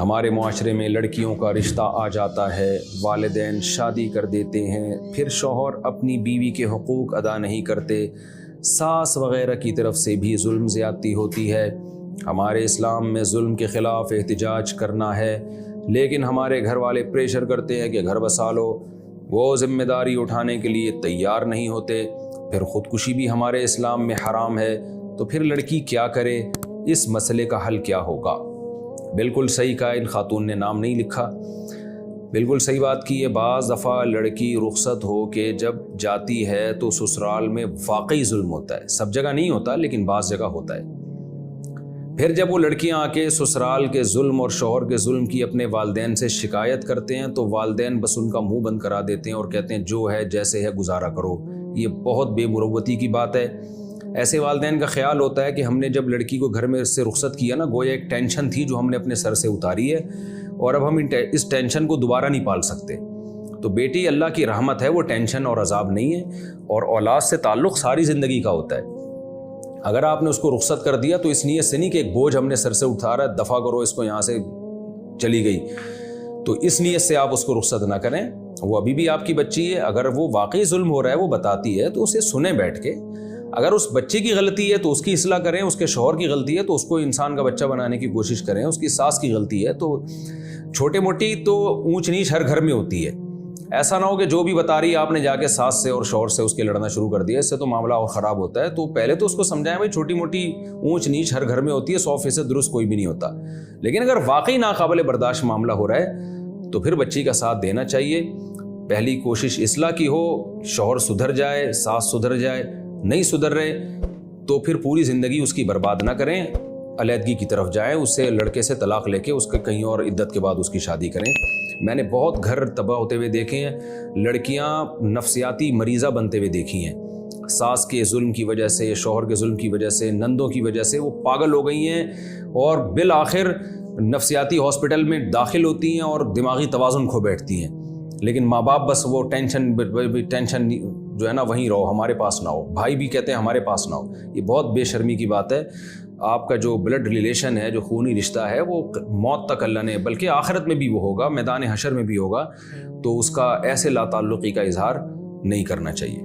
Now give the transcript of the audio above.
ہمارے معاشرے میں لڑکیوں کا رشتہ آ جاتا ہے، والدین شادی کر دیتے ہیں، پھر شوہر اپنی بیوی کے حقوق ادا نہیں کرتے، ساس وغیرہ کی طرف سے بھی ظلم زیادتی ہوتی ہے۔ ہمارے اسلام میں ظلم کے خلاف احتجاج کرنا ہے، لیکن ہمارے گھر والے پریشر کرتے ہیں کہ گھر بسا لو، وہ ذمہ داری اٹھانے کے لیے تیار نہیں ہوتے۔ پھر خودکشی بھی ہمارے اسلام میں حرام ہے، تو پھر لڑکی کیا کرے؟ اس مسئلے کا حل کیا ہوگا؟ بالکل صحیح کہا، ان خاتون نے نام نہیں لکھا، بالکل صحیح بات کی ہے۔ بعض دفعہ لڑکی رخصت ہو کے جب جاتی ہے تو سسرال میں واقعی ظلم ہوتا ہے، سب جگہ نہیں ہوتا لیکن بعض جگہ ہوتا ہے۔ پھر جب وہ لڑکیاں آ کے سسرال کے ظلم اور شوہر کے ظلم کی اپنے والدین سے شکایت کرتے ہیں تو والدین بس ان کا منہ بند کرا دیتے ہیں اور کہتے ہیں جو ہے جیسے ہے گزارا کرو۔ یہ بہت بے مروتی کی بات ہے۔ ایسے والدین کا خیال ہوتا ہے کہ ہم نے جب لڑکی کو گھر میں سے رخصت کیا نا، گویا ایک ٹینشن تھی جو ہم نے اپنے سر سے اتاری ہے اور اب ہم اس ٹینشن کو دوبارہ نہیں پال سکتے۔ تو بیٹی اللہ کی رحمت ہے، وہ ٹینشن اور عذاب نہیں ہے، اور اولاد سے تعلق ساری زندگی کا ہوتا ہے۔ اگر آپ نے اس کو رخصت کر دیا تو اس نیت سے نہیں کہ ایک بوجھ ہم نے سر سے اٹھا رہا ہے، دفع کرو اس کو، یہاں سے چلی گئی، تو اس نیت سے آپ اس کو رخصت نہ کریں۔ وہ ابھی بھی آپ کی بچی ہے، اگر وہ واقعی ظلم ہو رہا ہے وہ بتاتی ہے تو اسے سنیں بیٹھ کے۔ اگر اس بچے کی غلطی ہے تو اس کی اصلاح کریں، اس کے شوہر کی غلطی ہے تو اس کو انسان کا بچہ بنانے کی کوشش کریں، اس کی ساس کی غلطی ہے تو چھوٹے موٹی تو اونچ نیچ ہر گھر میں ہوتی ہے۔ ایسا نہ ہو کہ جو بھی بتا رہی ہے آپ نے جا کے ساس سے اور شوہر سے اس کے لڑنا شروع کر دیا، اس سے تو معاملہ اور خراب ہوتا ہے۔ تو پہلے تو اس کو سمجھائیں بھائی چھوٹی موٹی اونچ نیچ ہر گھر میں ہوتی ہے، 100% درست کوئی بھی نہیں ہوتا، لیکن اگر واقعی ناقابل برداشت معاملہ ہو رہا ہے تو پھر بچی کا ساتھ دینا چاہیے۔ پہلی کوشش اصلاح کی ہو، شوہر سدھر جائے، ساس سدھر جائے، نہیں سدھر رہے تو پھر پوری زندگی اس کی برباد نہ کریں، علیحدگی کی طرف جائیں، اس سے لڑکے سے طلاق لے کے اس کے کہیں اور عدت کے بعد اس کی شادی کریں۔ میں نے بہت گھر تباہ ہوتے ہوئے دیکھے ہیں، لڑکیاں نفسیاتی مریضہ بنتے ہوئے دیکھی ہیں، ساس کے ظلم کی وجہ سے، شوہر کے ظلم کی وجہ سے، نندوں کی وجہ سے وہ پاگل ہو گئی ہیں اور بالآخر نفسیاتی ہاسپٹل میں داخل ہوتی ہیں اور دماغی توازن کھو بیٹھتی ہیں۔ لیکن ماں باپ بس وہ ٹینشن جو ہے نا وہیں رہو، ہمارے پاس نہ ہو، بھائی بھی کہتے ہیں ہمارے پاس نہ ہو۔ یہ بہت بے شرمی کی بات ہے۔ آپ کا جو بلڈ ریلیشن ہے، جو خونی رشتہ ہے، وہ موت تک اللہ نے، بلکہ آخرت میں بھی وہ ہوگا، میدان حشر میں بھی ہوگا، تو اس کا ایسے لا تعلقی کا اظہار نہیں کرنا چاہیے۔